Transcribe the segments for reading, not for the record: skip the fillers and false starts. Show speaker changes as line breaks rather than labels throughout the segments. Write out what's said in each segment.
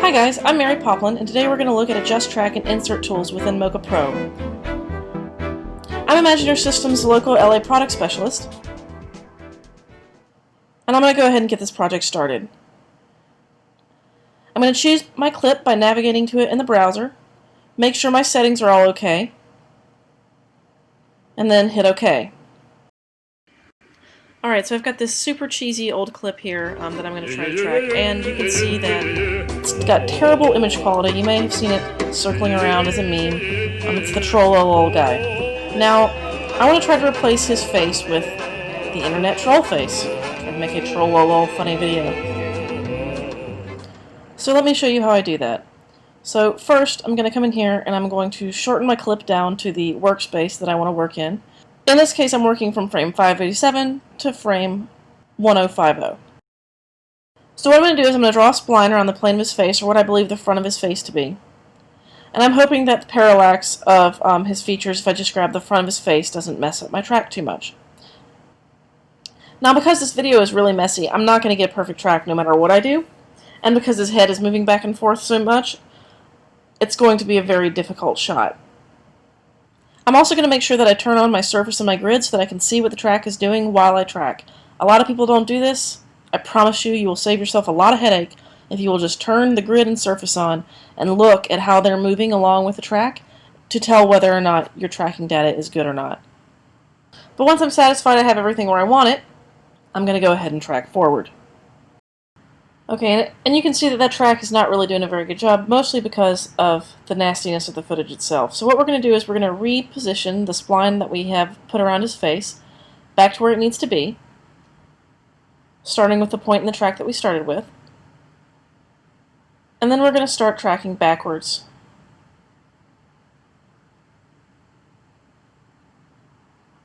Hi guys, I'm Mary Poplin, and today we're going to look at AdjustTrack and Insert Tools within Mocha Pro. I'm Imagineer Systems' local LA product specialist, and I'm going to go ahead and get this project started. I'm going to choose my clip by navigating to it in the browser, make sure my settings are all okay, and then hit OK. Alright, so I've got this super cheesy old clip here that I'm going to try to track, and you can see that it's got terrible image quality. You may have seen it circling around as a meme. It's the Trollolol guy. Now, I want to try to replace his face with the internet troll face, and make a Trollolol funny video. So let me show you how I do that. So first, I'm going to come in here and I'm going to shorten my clip down to the workspace that I want to work in. In this case, I'm working from frame 587 to frame 1050. So what I'm going to do is I'm going to draw a spliner on the plane of his face, or what I believe the front of his face to be. And I'm hoping that the parallax of his features, if I just grab the front of his face, doesn't mess up my track too much. Now, because this video is really messy, I'm not going to get a perfect track no matter what I do. And because his head is moving back and forth so much, it's going to be a very difficult shot. I'm also going to make sure that I turn on my surface and my grid so that I can see what the track is doing while I track. A lot of people don't do this. I promise you, you will save yourself a lot of headache if you will just turn the grid and surface on and look at how they're moving along with the track to tell whether or not your tracking data is good or not. But once I'm satisfied I have everything where I want it, I'm going to go ahead and track forward. Okay, and you can see that that track is not really doing a very good job, mostly because of the nastiness of the footage itself. So what we're going to do is we're going to reposition the spline that we have put around his face back to where it needs to be, starting with the point in the track that we started with. And then we're going to start tracking backwards.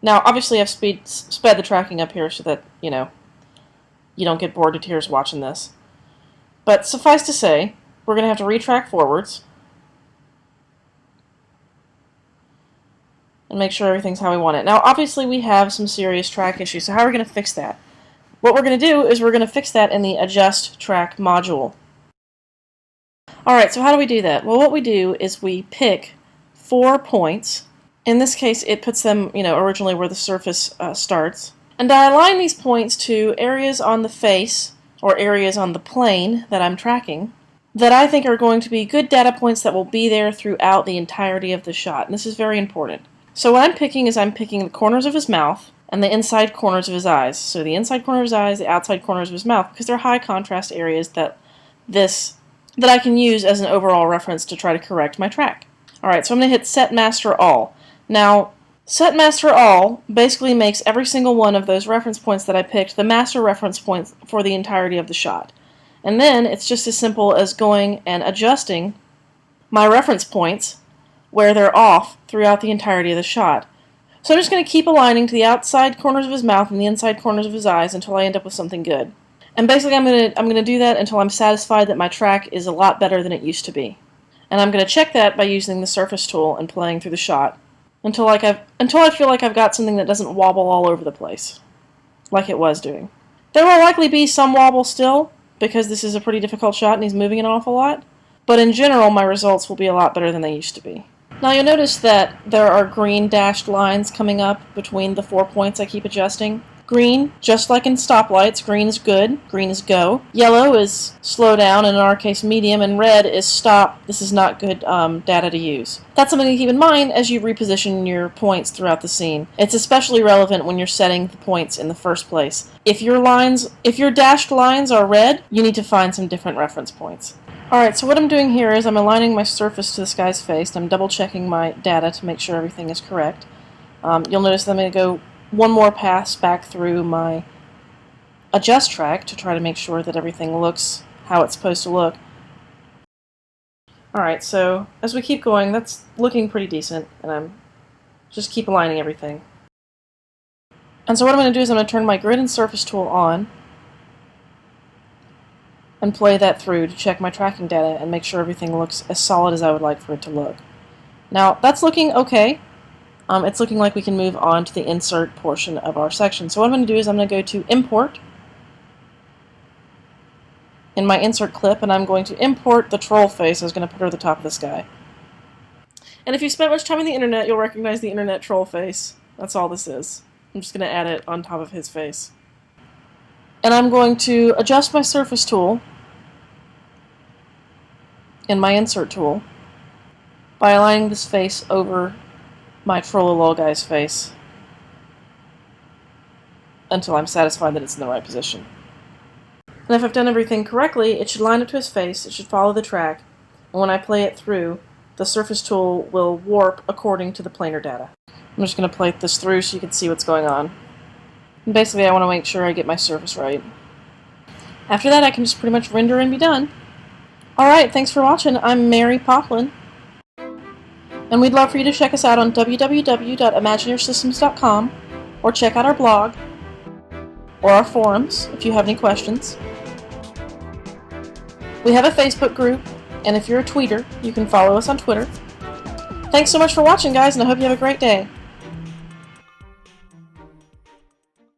Now, obviously I've sped the tracking up here so that, you don't get bored to tears watching this. But suffice to say, we're going to have to retrack forwards and make sure everything's how we want it. Now, obviously, we have some serious track issues, so how are we going to fix that? What we're going to do is we're going to fix that in the AdjustTrack module. Alright, so how do we do that? Well, what we do is we pick 4 points. In this case, it puts them, originally where the surface starts. And I align these points to areas on the face, or areas on the plane that I'm tracking, that I think are going to be good data points that will be there throughout the entirety of the shot. And this is very important. So what I'm picking is I'm picking the corners of his mouth and the inside corners of his eyes. So the inside corner of his eyes, the outside corners of his mouth, because they're high contrast areas that I can use as an overall reference to try to correct my track. Alright, so I'm going to hit Set Master All. Now, Set Master All basically makes every single one of those reference points that I picked the master reference points for the entirety of the shot. And then it's just as simple as going and adjusting my reference points where they're off throughout the entirety of the shot. So I'm just going to keep aligning to the outside corners of his mouth and the inside corners of his eyes until I end up with something good. And basically I'm going to do that until I'm satisfied that my track is a lot better than it used to be. And I'm going to check that by using the surface tool and playing through the shot. Until I feel like I've got something that doesn't wobble all over the place, like it was doing. There will likely be some wobble still, because this is a pretty difficult shot and he's moving an awful lot, but in general my results will be a lot better than they used to be. Now you'll notice that there are green dashed lines coming up between the 4 points I keep adjusting. Green, just like in stoplights, green is good, green is go. Yellow is slow down, and in our case medium, and red is stop. This is not good data to use. That's something to keep in mind as you reposition your points throughout the scene. It's especially relevant when you're setting the points in the first place. If your dashed lines are red, you need to find some different reference points. Alright, so what I'm doing here is I'm aligning my surface to this guy's face. I'm double checking my data to make sure everything is correct. You'll notice that I'm going to go one more pass back through my adjust track to try to make sure that everything looks how it's supposed to look. Alright, so as we keep going, that's looking pretty decent, and I'm just keep aligning everything. And so what I'm going to do is I'm going to turn my grid and surface tool on and play that through to check my tracking data and make sure everything looks as solid as I would like for it to look. Now, that's looking okay. It's looking like we can move on to the insert portion of our section. So what I'm going to do is I'm going to go to Import, in my insert clip, and I'm going to import the troll face. I was going to put her at the top of this guy. And if you spent much time on the internet, you'll recognize the internet troll face. That's all this is. I'm just going to add it on top of his face. And I'm going to adjust my surface tool in my insert tool by aligning this face over my trollolol guy's face until I'm satisfied that it's in the right position. And if I've done everything correctly, it should line up to his face, it should follow the track, and when I play it through, the surface tool will warp according to the planar data. I'm just going to play this through so you can see what's going on. And basically I want to make sure I get my surface right. After that I can just pretty much render and be done. Alright, thanks for watching. I'm Mary Poplin. And we'd love for you to check us out on www.imagineersystems.com, or check out our blog or our forums if you have any questions. We have a Facebook group, and if you're a tweeter, you can follow us on Twitter. Thanks so much for watching, guys, and I hope you have a great day.